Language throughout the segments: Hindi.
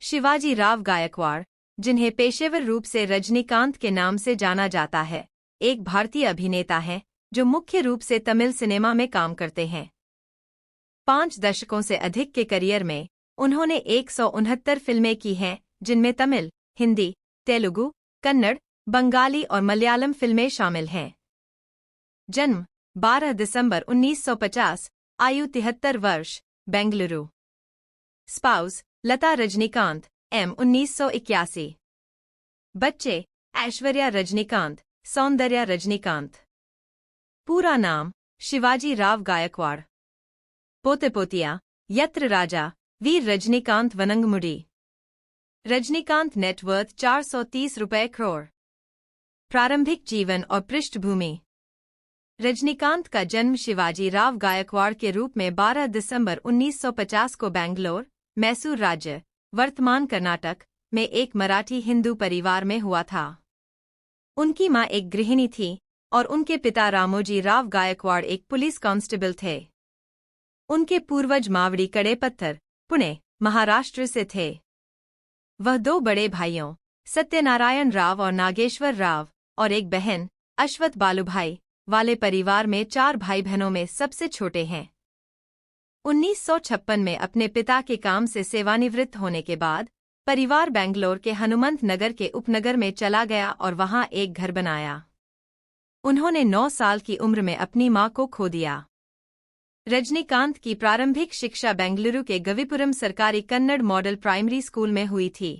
शिवाजी राव गायकवाड़, जिन्हें पेशेवर रूप से रजनीकांत के नाम से जाना जाता है, एक भारतीय अभिनेता हैं जो मुख्य रूप से तमिल सिनेमा में काम करते हैं। 5 दशकों से अधिक के करियर में उन्होंने 169 फिल्में की हैं, जिनमें तमिल, हिंदी, तेलुगु, कन्नड़, बंगाली और मलयालम फिल्में शामिल हैं। जन्म 12 दिसंबर 1950, आयु 73 वर्ष, बेंगलुरु। स्पाउस लता रजनीकांत, एम 1981। बच्चे ऐश्वर्या रजनीकांत, सौंदर्या रजनीकांत। पूरा नाम शिवाजी राव गायकवाड़। पोते पोतिया यत्र राजा, वीर रजनीकांत वनंगमुडी। रजनीकांत नेटवर्थ 430 रुपए करोड़। प्रारंभिक जीवन और पृष्ठभूमि। रजनीकांत का जन्म शिवाजी राव गायकवाड़ के रूप में 12 दिसंबर 1950 को बेंगलोर, मैसूर राज्य, वर्तमान कर्नाटक, में एक मराठी हिंदू परिवार में हुआ था। उनकी मां एक गृहिणी थी और उनके पिता रामोजी राव गायकवाड़ एक पुलिस कांस्टेबल थे। उनके पूर्वज मावड़ी कड़ेपत्थर, पुणे, महाराष्ट्र से थे। वह 2 बड़े भाइयों, सत्यनारायण राव और नागेश्वर राव, और एक बहन, अश्वथ बालूभाई, वाले परिवार में 4 भाई बहनों में सबसे छोटे हैं। 1956 में अपने पिता के काम से सेवानिवृत्त होने के बाद परिवार बेंगलोर के हनुमंत नगर के उपनगर में चला गया और वहां एक घर बनाया। उन्होंने 9 साल की उम्र में अपनी मां को खो दिया। रजनीकांत की प्रारंभिक शिक्षा बेंगलुरु के गविपुरम सरकारी कन्नड़ मॉडल प्राइमरी स्कूल में हुई थी।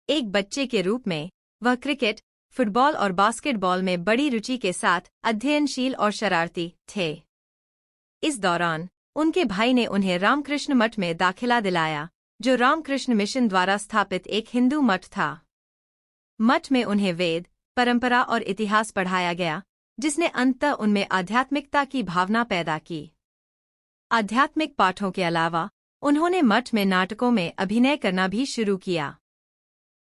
एक बच्चे के रूप में वह क्रिकेट, फुटबॉल और बास्केटबॉल में बड़ी रुचि के साथ अध्ययनशील और शरारती थे। इस दौरान उनके भाई ने उन्हें रामकृष्ण मठ में दाखिला दिलाया, जो रामकृष्ण मिशन द्वारा स्थापित एक हिंदू मठ था। मठ में उन्हें वेद, परंपरा और इतिहास पढ़ाया गया, जिसने अंततः उनमें आध्यात्मिकता की भावना पैदा की। आध्यात्मिक पाठों के अलावा उन्होंने मठ में नाटकों में अभिनय करना भी शुरू किया।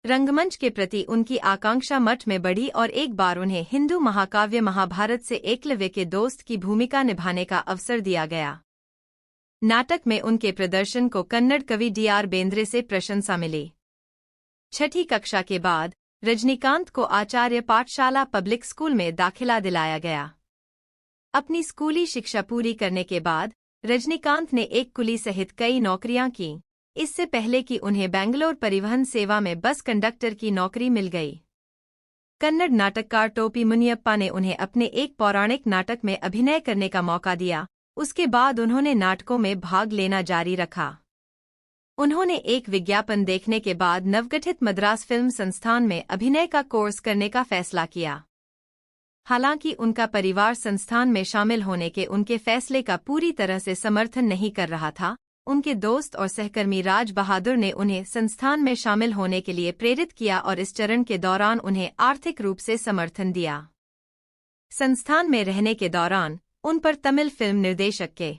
रंगमंच के प्रति उनकी आकांक्षा मठ में बढ़ी और एक बार उन्हें हिंदू महाकाव्य महाभारत से एकलव्य के दोस्त की भूमिका निभाने का अवसर दिया गया। नाटक में उनके प्रदर्शन को कन्नड़ कवि DR बेंद्रे से प्रशंसा मिली। 6ठी कक्षा के बाद रजनीकांत को आचार्य पाठशाला पब्लिक स्कूल में दाखिला दिलाया गया। अपनी स्कूली शिक्षा पूरी करने के बाद रजनीकांत ने एक कुली सहित कई नौकरियां की, इससे पहले कि उन्हें बेंगलोर परिवहन सेवा में बस कंडक्टर की नौकरी मिल गई। कन्नड़ नाटककार टोपी मुनियप्पा ने उन्हें अपने एक पौराणिक नाटक में अभिनय करने का मौका दिया। उसके बाद उन्होंने नाटकों में भाग लेना जारी रखा। उन्होंने एक विज्ञापन देखने के बाद नवगठित मद्रास फिल्म संस्थान में अभिनय का कोर्स करने का फैसला किया। हालांकि उनका परिवार संस्थान में शामिल होने के उनके फैसले का पूरी तरह से समर्थन नहीं कर रहा था, उनके दोस्त और सहकर्मी राज बहादुर ने उन्हें संस्थान में शामिल होने के लिए प्रेरित किया और इस चरण के दौरान उन्हें आर्थिक रूप से समर्थन दिया। संस्थान में रहने के दौरान उन पर तमिल फिल्म निर्देशक के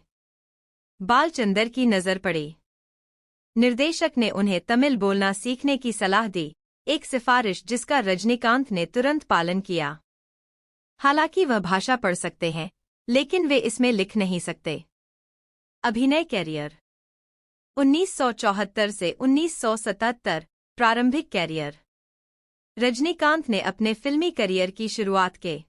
बालचंदर की नजर पड़ी। निर्देशक ने उन्हें तमिल बोलना सीखने की सलाह दी, एक सिफारिश जिसका रजनीकांत ने तुरंत पालन किया। हालांकि वह भाषा पढ़ सकते हैं, लेकिन वे इसमें लिख नहीं सकते। अभिनय कैरियर 1974 से 1977 प्रारंभिक कैरियर। रजनीकांत ने अपने फिल्मी करियर की शुरुआत के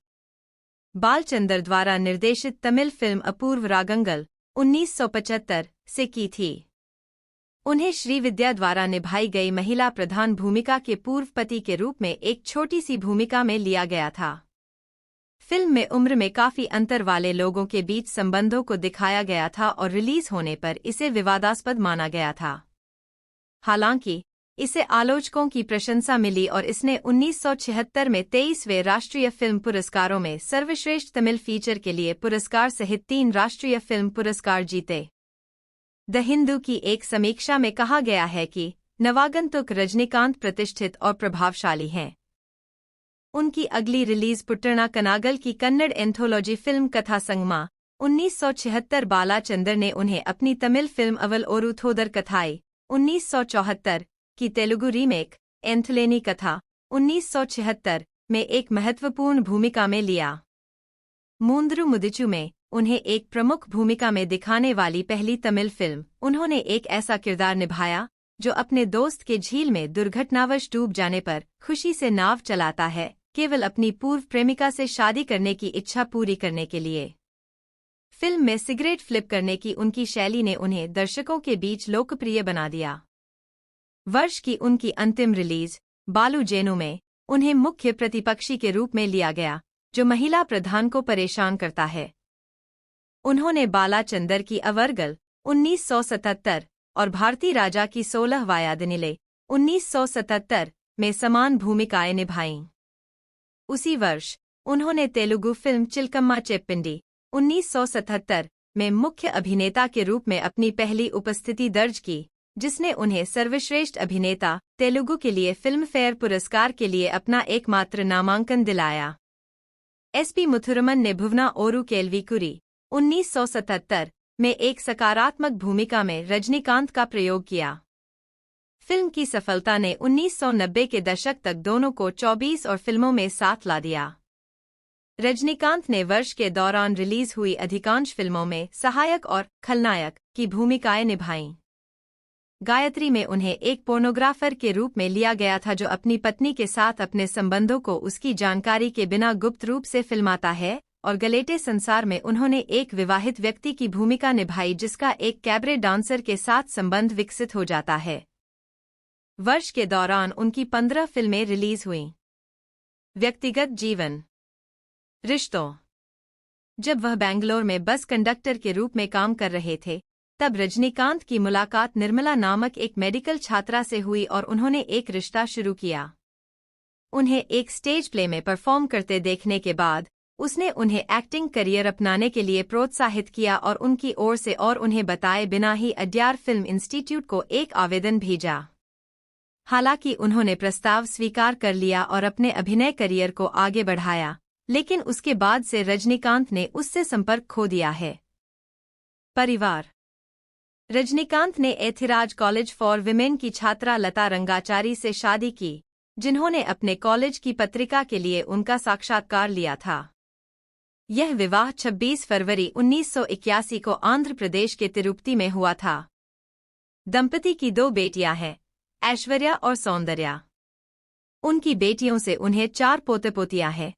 बालचंदर द्वारा निर्देशित तमिल फिल्म अपूर्व रागंगल 1975 से की थी। उन्हें श्रीविद्या द्वारा निभाई गई महिला प्रधान भूमिका के पूर्व पति के रूप में एक छोटी सी भूमिका में लिया गया था। फिल्म में उम्र में काफी अंतर वाले लोगों के बीच संबंधों को दिखाया गया था और रिलीज होने पर इसे विवादास्पद माना गया था। हालांकि इसे आलोचकों की प्रशंसा मिली और इसने 1976 में 23वें राष्ट्रीय फिल्म पुरस्कारों में सर्वश्रेष्ठ तमिल फीचर के लिए पुरस्कार सहित 3 राष्ट्रीय फिल्म पुरस्कार जीते। द हिंदू की एक समीक्षा में कहा गया है कि नवागंतुक रजनीकांत प्रतिष्ठित और प्रभावशाली हैं। उनकी अगली रिलीज पुट्टना कनागल की कन्नड़ एंथोलॉजी फिल्म कथा संगमा 1976। बालाचंदर ने उन्हें अपनी तमिल फिल्म अवल ओरू थोदर कथाई 1974 की तेलुगु रीमेक एंथलेनी कथा 1976 में एक महत्वपूर्ण भूमिका में लिया। मूंदरू मुदिचु में उन्हें एक प्रमुख भूमिका में दिखाने वाली पहली तमिल फिल्म, उन्होंने एक ऐसा किरदार निभाया जो अपने दोस्त के झील में दुर्घटनावश डूब जाने पर खुशी से नाव चलाता है, केवल अपनी पूर्व प्रेमिका से शादी करने की इच्छा पूरी करने के लिए। फिल्म में सिगरेट फ्लिप करने की उनकी शैली ने उन्हें दर्शकों के बीच लोकप्रिय बना दिया। वर्ष की उनकी अंतिम रिलीज बालू जेनू में उन्हें मुख्य प्रतिपक्षी के रूप में लिया गया, जो महिला प्रधान को परेशान करता है। उन्होंने बालाचंदर की अवरगल 1977 और भारती राजा की 16 वायादनिले 1977 में समान भूमिकाएं निभाईं। उसी वर्ष उन्होंने तेलुगु फिल्म चिलकम्मा चेप्पिंडी 1977 में मुख्य अभिनेता के रूप में अपनी पहली उपस्थिति दर्ज की, जिसने उन्हें सर्वश्रेष्ठ अभिनेता तेलुगु के लिए फिल्म फेयर पुरस्कार के लिए अपना एकमात्र नामांकन दिलाया। एसपी मुथुरमन ने भुवना ओरू केल्वीकुरी 1977 में एक सकारात्मक भूमिका में रजनीकांत का प्रयोग किया। फिल्म की सफलता ने 1990 के दशक तक दोनों को 24 और फिल्मों में साथ ला दिया। रजनीकांत ने वर्ष के दौरान रिलीज हुई अधिकांश फिल्मों में सहायक और खलनायक की भूमिकाएं निभाईं। गायत्री में उन्हें एक पोर्नोग्राफर के रूप में लिया गया था, जो अपनी पत्नी के साथ अपने संबंधों को उसकी जानकारी के बिना गुप्त रूप से फिल्माता है, और गलेटे संसार में उन्होंने एक विवाहित व्यक्ति की भूमिका निभाई जिसका एक कैबरे डांसर के साथ संबंध विकसित हो जाता है। वर्ष के दौरान उनकी 15 फिल्में रिलीज हुईं। व्यक्तिगत जीवन। रिश्तों। जब वह बेंगलोर में बस कंडक्टर के रूप में काम कर रहे थे, तब रजनीकांत की मुलाकात निर्मला नामक एक मेडिकल छात्रा से हुई और उन्होंने एक रिश्ता शुरू किया। उन्हें एक स्टेज प्ले में परफॉर्म करते देखने के बाद उसने उन्हें एक्टिंग करियर अपनाने के लिए प्रोत्साहित किया और उनकी ओर से और उन्हें बताए बिना ही अड्यार फिल्म इंस्टीट्यूट को एक आवेदन भेजा। हालांकि उन्होंने प्रस्ताव स्वीकार कर लिया और अपने अभिनय करियर को आगे बढ़ाया, लेकिन उसके बाद से रजनीकांत ने उससे संपर्क खो दिया है। परिवार। रजनीकांत ने एथिराज कॉलेज फॉर विमेन की छात्रा लता रंगाचारी से शादी की, जिन्होंने अपने कॉलेज की पत्रिका के लिए उनका साक्षात्कार लिया था। यह विवाह 26 फरवरी 1981 को आंध्र प्रदेश के तिरुपति में हुआ था। दंपति की 2 बेटियां हैं, ऐश्वर्या और सौंदर्या। उनकी बेटियों से उन्हें 4 पोते पोतियां हैं,